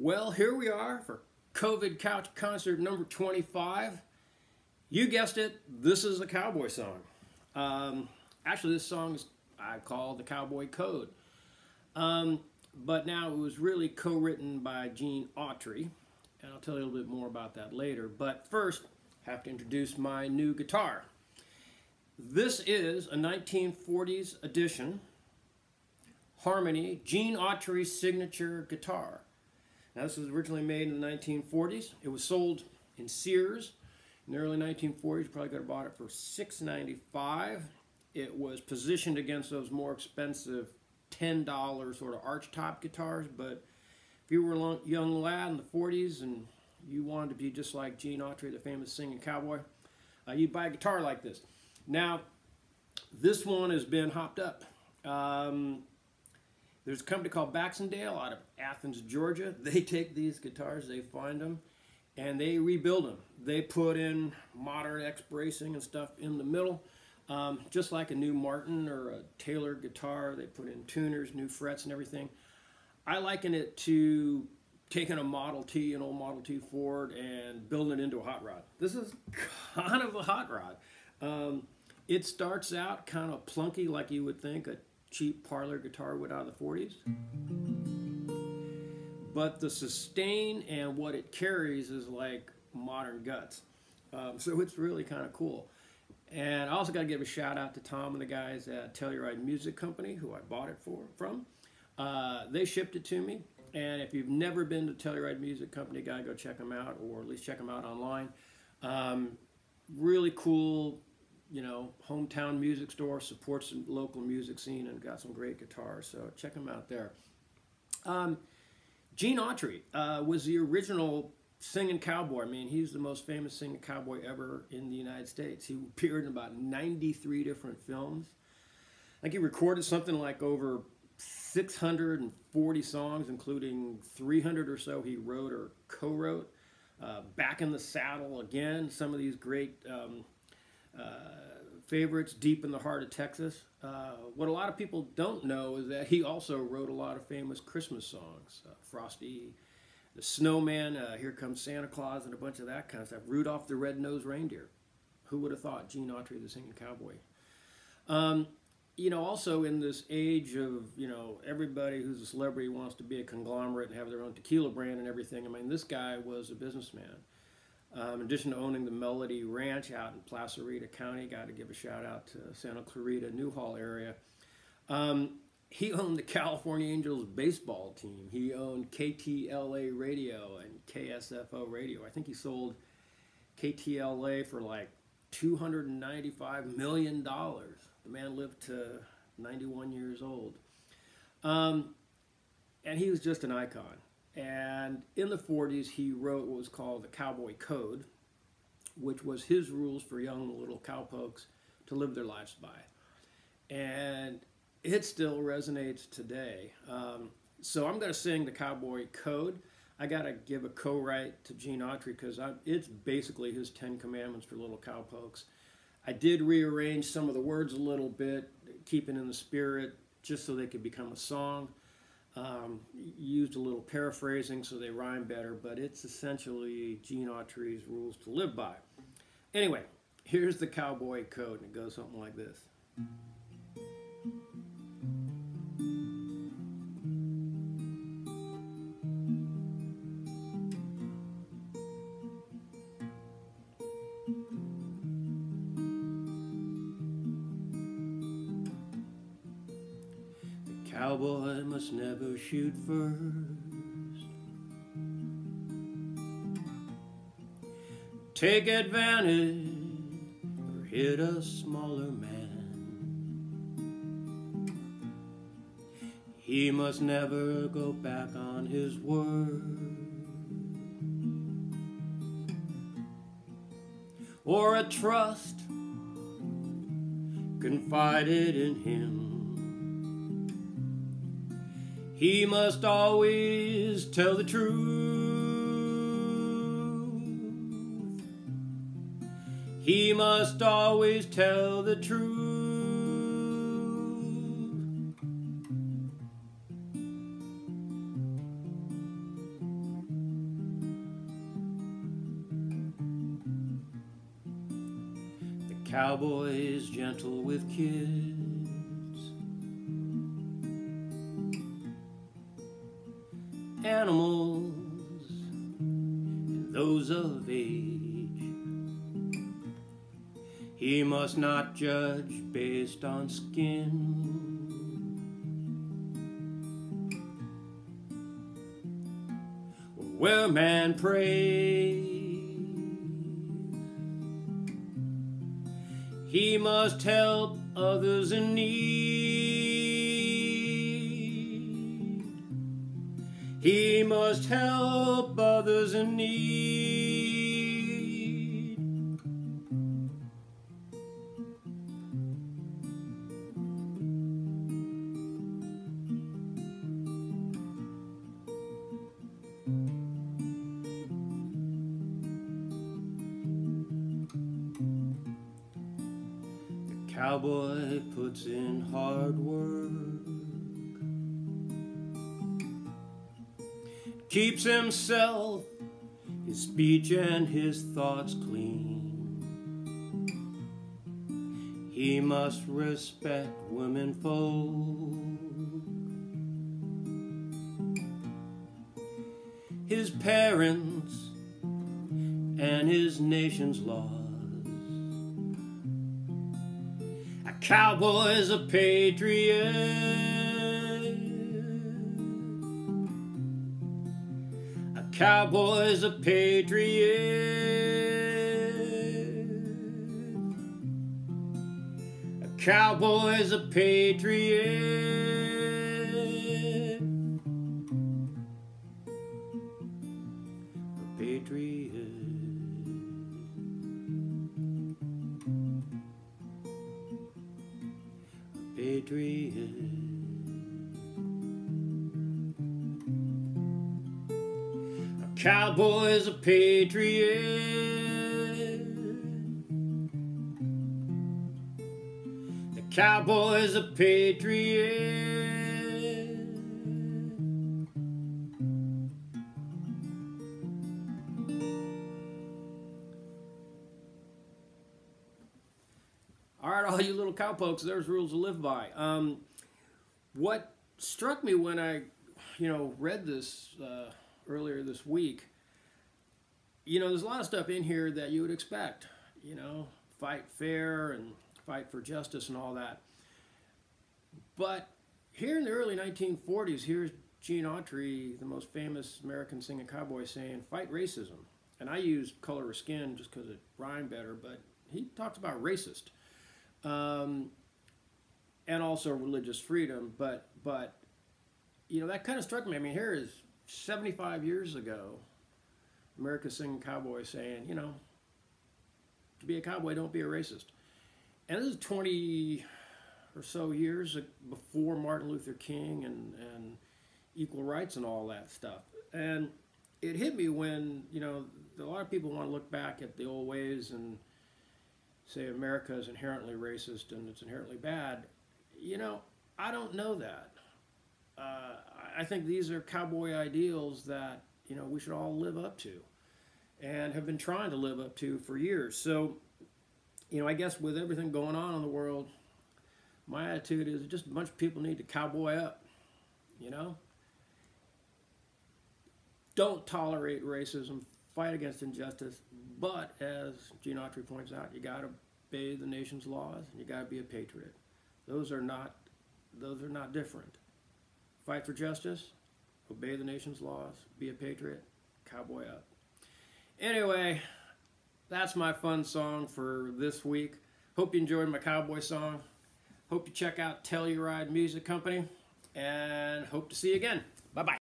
Well, here we are for COVID Couch Concert number 25. You guessed it, this is a Cowboy song. Actually, this song is I call the Cowboy Code. But now it was really co-written by Gene Autry, and I'll tell you a little bit more about that later. But first, I have to introduce my new guitar. This is a 1940s edition Harmony Gene Autry signature guitar. Now, this was originally made in the 1940s. It was sold in Sears in the early 1940s. You probably could have bought it for $6.95. It was positioned against those more expensive $10 sort of archtop guitars, but if you were a young lad in the 40s and you wanted to be just like Gene Autry, the famous singing cowboy, you'd buy a guitar like this. Now, this one has been hopped up. There's a company called Baxendale out of Athens, Georgia. They take these guitars, they find them, and they rebuild them. They put in modern X bracing and stuff in the middle. Just like a new Martin or a Taylor guitar, they put in tuners, new frets and everything. I liken it to taking a Model T, an old Model T Ford, and building it into a hot rod. This is kind of a hot rod. It starts out kind of plunky like you would think a cheap parlor guitar would out of the 40s. But the sustain and what it carries is like modern guts. So it's really kind of cool. And I also got to give a shout out to Tom and the guys at Telluride Music Company, who I bought it from. They shipped it to me. And if you've never been to Telluride Music Company, guy, go check them out, or at least check them out online. Really cool, you know, hometown music store, supports the local music scene, and got some great guitars. So check them out there. Gene Autry was the original singing cowboy. I mean, he's the most famous singing cowboy ever in the United States. He appeared in about 93 different films. I think he recorded something like over 640 songs, including 300 or so he wrote or co-wrote. Back in the Saddle again, some of these great favorites, Deep in the Heart of Texas. What a lot of people don't know is that he also wrote a lot of famous Christmas songs. Frosty the Snowman, Here Comes Santa Claus, and a bunch of that kind of stuff. Rudolph the Red-Nosed Reindeer. Who would have thought? Gene Autry, the singing cowboy. You know, also in this age of, you know, everybody who's a celebrity wants to be a conglomerate and have their own tequila brand and everything. I mean, this guy was a businessman. In addition to owning the Melody Ranch out in Placerita County, got to give a shout out to Santa Clarita, Newhall area. He owned the California Angels baseball team. He owned KTLA radio and KSFO radio. I think he sold KTLA for like $295 million. The man lived to 91 years old. And he was just an icon. And in the 40s, he wrote what was called the Cowboy Code, which was his rules for young little cowpokes to live their lives by. And it still resonates today. So I'm going to sing the Cowboy Code. I got to give a co-write to Gene Autry because it's basically his 10 commandments for little cowpokes. I did rearrange some of the words a little bit, keeping in the spirit, just so they could become a song. Used a little paraphrasing so they rhyme better, but it's essentially Gene Autry's rules to live by. Anyway, here's the Cowboy Code, and it goes something like this. Cowboy must never shoot first, take advantage or hit a smaller man. He must never go back on his word or a trust confided in him. He must always tell the truth. He must always tell the truth. Cowboy is gentle with kids, animals, and those of age. He must not judge based on skin. Where man prays, he must help others in need. He must help others in need. Cowboy puts in hard work, keeps himself, his speech and his thoughts clean. He must respect womenfolk, his parents and his nation's laws. A cowboy's a patriot. A cowboy's a patriot. A cowboy's a patriot. A patriot. Patriot. A cowboy's a patriot. The cowboy's a patriot. All right, all you little cowpokes, there's rules to live by. What struck me when I, read this earlier this week, there's a lot of stuff in here that you would expect, fight fair and fight for justice and all that. But here in the early 1940s, here's Gene Autry, the most famous American singing cowboy, saying, "Fight racism." And I use color of skin just because it rhymed better, but he talks about racist. And also religious freedom, but that kind of struck me. I mean, here is 75 years ago, America's singing cowboy saying, to be a cowboy, don't be a racist. And this is 20 or so years before Martin Luther King and equal rights and all that stuff. And it hit me when, a lot of people want to look back at the old ways and say America is inherently racist and it's inherently bad. I don't know that. I think these are cowboy ideals that, we should all live up to and have been trying to live up to for years. So, I guess with everything going on in the world, my attitude is just a bunch of people need to cowboy up, Don't tolerate racism, fight against injustice, but as Gene Autry points out, you got to obey the nation's laws and you got to be a patriot. Those are not different. Fight for justice, obey the nation's laws, be a patriot, cowboy up. Anyway, that's my fun song for this week. Hope you enjoyed my cowboy song. Hope you check out Telluride Music Company and hope to see you again. Bye-bye.